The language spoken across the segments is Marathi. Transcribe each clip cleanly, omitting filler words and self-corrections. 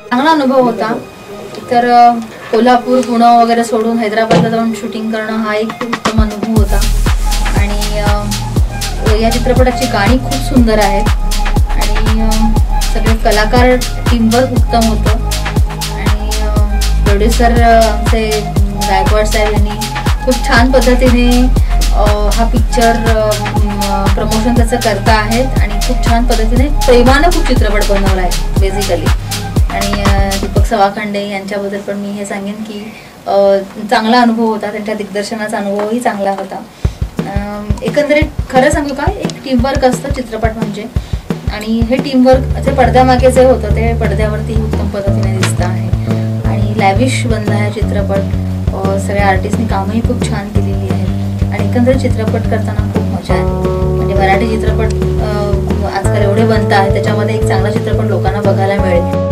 चांगला अनुभव होता। तर कोल्हापूर पुणे वगैरे सोडून हैदराबादला जाऊन शूटिंग करणं हा एक उत्तम अनुभव होता। आणि या चित्रपटाची गाणी खूप सुंदर आहेत आणि सगळे कलाकार टीमवर्क उत्तम होतं। आणि प्रोड्युसर आमचे गायकवाड साहेब यांनी खूप छान पद्धतीने हा पिक्चर प्रमोशन त्याचं करता आहेत आणि खूप छान पद्धतीने प्रेमानं खूप चित्रपट बनवला आहे बेसिकली। आणि दीपक सवाखंडे यांच्याबद्दल पण मी हे सांगेन की चांगला अनुभव होता, त्यांच्या दिग्दर्शनाचा अनुभवही चांगला होता। एकंदरीत खरं सांगू का, एक टीमवर्क असतं चित्रपट म्हणजे, आणि हे टीमवर्क जे पडद्यामागे जे होतं ते पडद्यावरती उत्तम पद्धतीने दिसतं आहे। आणि लॅविश बनला आहे चित्रपट, सगळ्या आर्टिस्टनी कामही खूप छान केलेली आहे आणि एकंदरीत चित्रपट करताना खूप मजा आली। म्हणजे मराठी चित्रपट आजकाल एवढे बनत आहेत, त्याच्यामध्ये एक चांगला चित्रपट लोकांना बघायला मिळेल।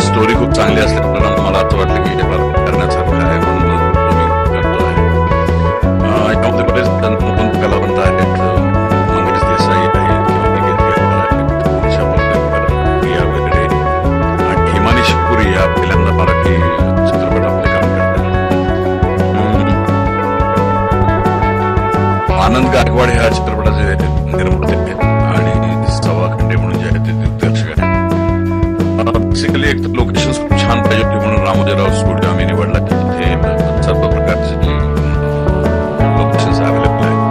स्टोरी खूप चांगली असल्यामुळे मला आता वाटलं की हे करण्यासारखं आहे म्हणून मी करतो आहे। यामध्ये बरेच नवीन कलावंत आहेत, मंगेश देसाई आहेत किंवा निशा पलकर, प्रिया वेगळे आणि हिमानी शिवपुरी या पहिल्यांदा मराठी चित्रपट आपले काम करतात। आनंद गायकवाड ह्या चित्रपटाचे निर्माते आहेत आणि सवाखंडे म्हणून जे आहेत ते दिग्दर्शक आहेत। बेसिकली एक तर लोकेशन्स खूप छान पाहिजे म्हणून रामोजीराव स्टुडिओ आम्ही निवडला की तिथे सर्व प्रकारचे लोकेशन्स अवेलेबल आहेत।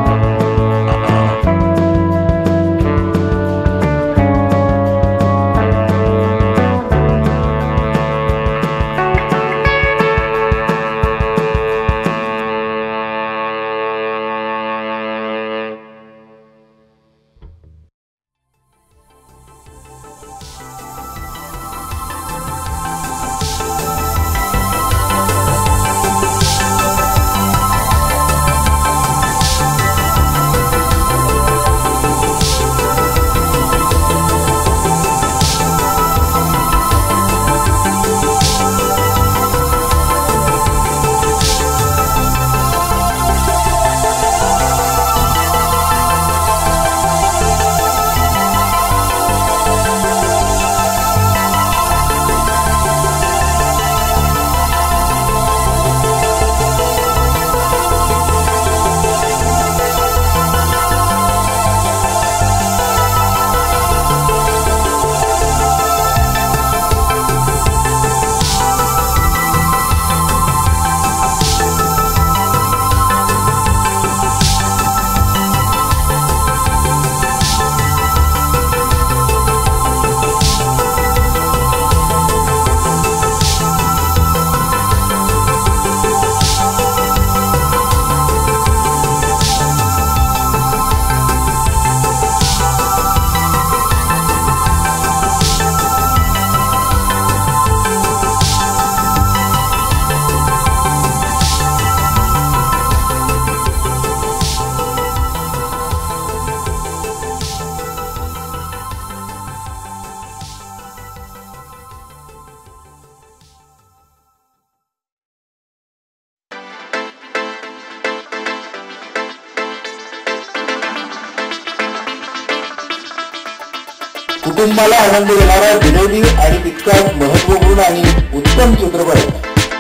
कुटुंबाला आनंद देणारा विनोदी आणि तितकाच महत्वपूर्ण आणि उत्तम चित्रपट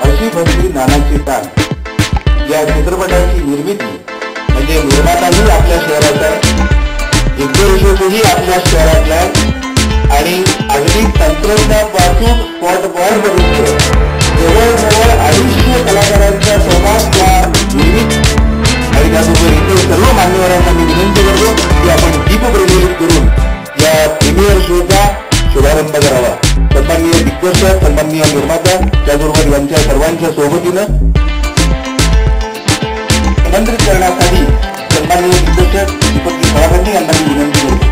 अशी भरली नानाची टांग. या चित्रपटाची निर्मिती म्हणजे निर्माताही आपल्या शहराचा आहे, दिग्दर्शकही आपल्या शहरातला आहे आणि अगदी तंत्रज्ञानापासून स्पॉटबॉलपर्यंत जवळजवळ 250 कलाकारांचा समाज या निर्मित आणि त्याबरोबर इतर सर्व मान्यवरांना मी विनंती करतो की आपण दीप प्रज्वलित करून या प्रीमियर शोचा शुभारंभ करावा. सन्माननीय दिग्दर्शक, सन्माननीय निर्माता, त्याचबरोबर यांच्या सर्वांच्या सोबतीनं आमंत्रित करण्यासाठी सन्माननीय दिग्दर्शक दीपक सराफांनी यांना मी विनंती करतो.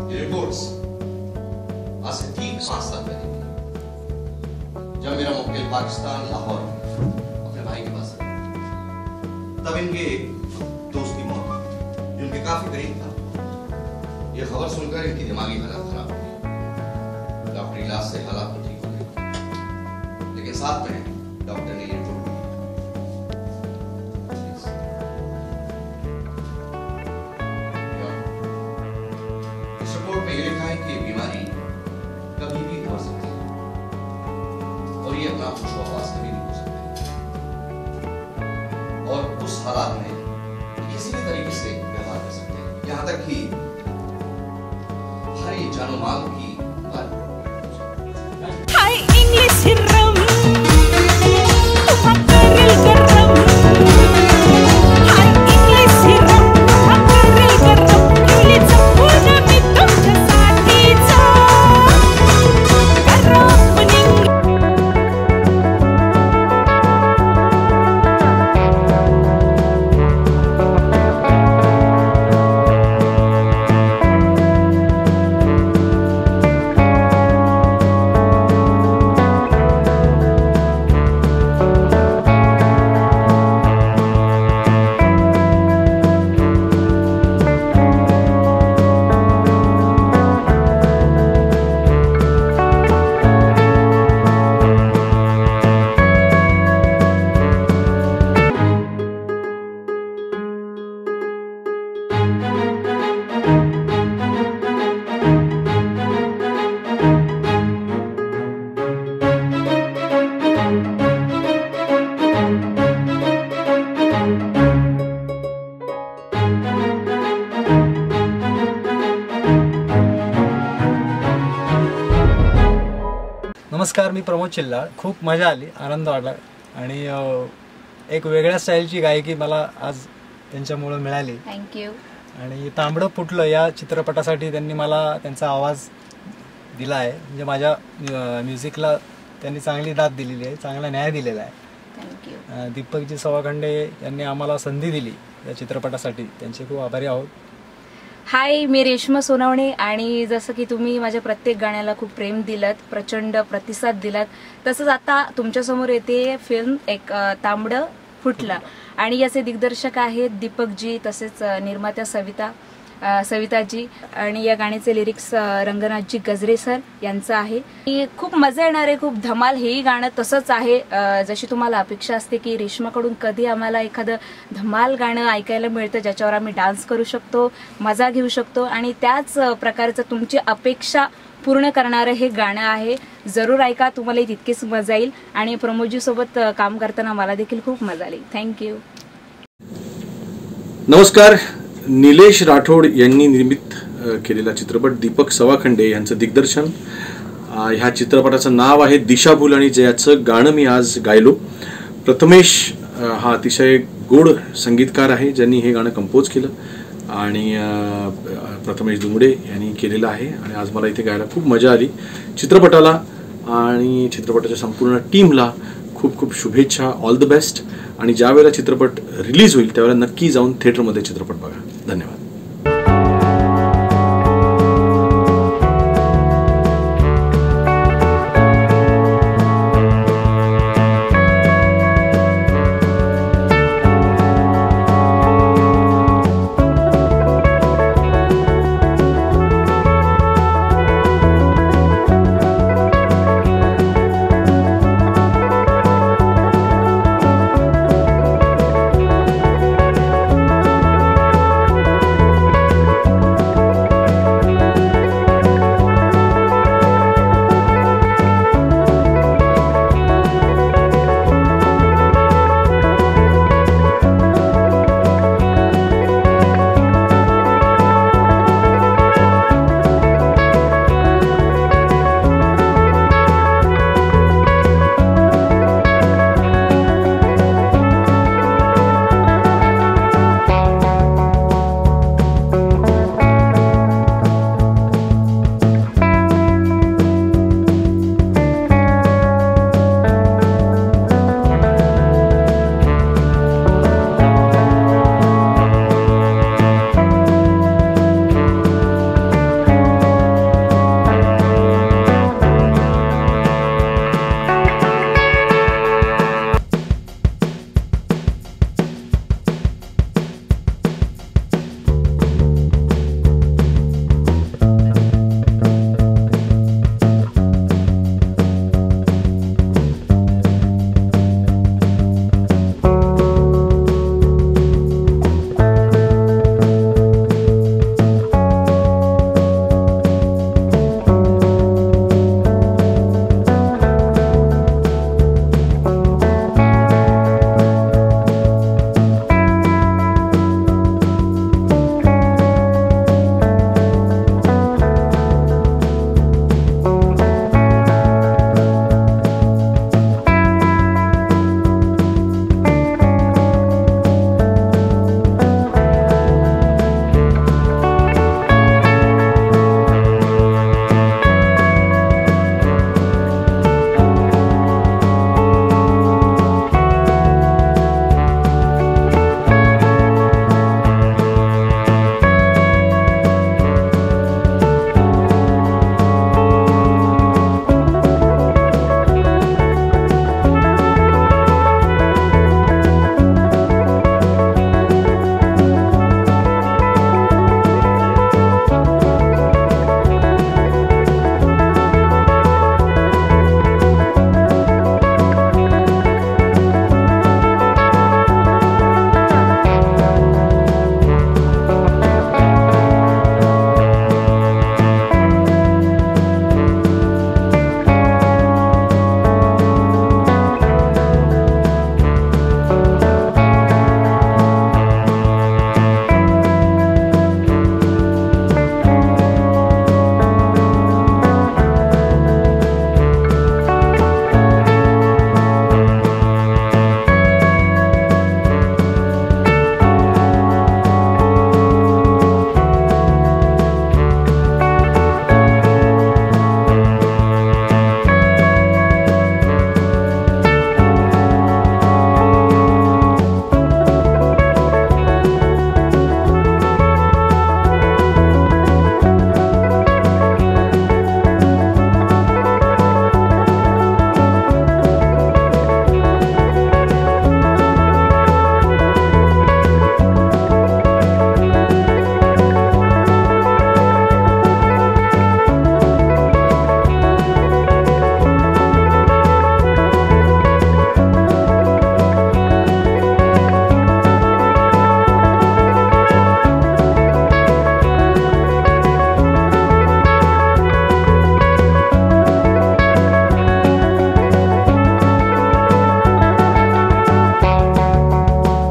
रिपोर्ट्स आज से ठीक 5 साल पहले जब मेरा मुवक्किल पाकिस्तान लाहौर अपने भाई के पास आया, तब इनके दोस्त की मौत जो इनके काफी करीब था, ये खबर सुनकर इनकी दिमागी हालत खराब हो गई. डॉक्टरी इलाज से हालात तो ठीक हो गए, लेकिन साथ में डॉक्टर ने ये रिपोर्ट में ये लिखा है कि ये बीमारी कभी भी हो सकती है और ये अपना कुछ आवाज कभी नहीं हो सकती, और उस हालात में किसी भी तरीके से व्यवहार कर सकते हैं, यहाँ तक कि हर जानो माल की नमस्कार, मी प्रमोद चिल्लाळ. खूप मजा आली, आनंद वाटला आणि एक वेगळ्या स्टाईलची गायकी मला आज त्यांच्यामुळे मिळाली. थँक्यू. आणि तांबडं फुटलं या चित्रपटासाठी त्यांनी मला त्यांचा आवाज दिला आहे. म्हणजे माझ्या म्युझिकला त्यांनी चांगली दाद दिलेली आहे, चांगला न्याय दिलेला आहे. थँक्यू. दीपकजी सवाखंडे यांनी आम्हाला संधी दिली या चित्रपटासाठी, त्यांचे खूप आभारी आहोत. हाय, मी रेश्मा सोनवणे आणि जसं की तुम्ही माझ्या प्रत्येक गाण्याला खूप प्रेम दिलात, प्रचंड प्रतिसाद दिलात, तसंच आता तुमच्यासमोर येते फिल्म एक तांबडं फुटलं आणि याचे दिग्दर्शक आहेत दीपकजी, तसेच निर्मात्या सविताजी आणि या गाण्याचे लिरिक्स रंगनाथजी गजरे सर यांचं आहे. खूप मजा येणार आहे, खूप धमाल. हेही गाणं तसंच आहे, जशी तुम्हाला अपेक्षा असते की रेश्माकडून कधी आम्हाला एखादं धमाल गाणं ऐकायला मिळतं ज्याच्यावर आम्ही डान्स करू शकतो, मजा घेऊ शकतो, आणि त्याच प्रकारचं तुमची अपेक्षा पूर्ण करणारं हे गाणं आहे. जरूर ऐका, तुम्हालाही तितकीच मजा येईल. आणि प्रमोदजी सोबत काम करताना मला देखील खूप मजा आली. थँक्यू. नमस्कार. निलेश राठोड यांनी निर्मित केलेला चित्रपट, दीपक सवाखंडे यांचं दिग्दर्शन. ह्या चित्रपटाचं नाव आहे दिशाभूल आणि ज्याचं गाणं मी आज गायलो. प्रथमेश हा अतिशय गोड संगीतकार आहे ज्यांनी हे गाणं कंपोज केलं आणि प्रथमेश दुंगडे यांनी केलेलं आहे. आणि आज मला इथे गायला खूप मजा आली. चित्रपटाला आणि चित्रपटाच्या संपूर्ण टीमला खूप खूप शुभेच्छा. All the best. आणि ज्या वेळेला चित्रपट रिलीज होईल त्यावेळेला नक्की जाऊन थिएटरमध्ये चित्रपट बघा. धन्यवाद.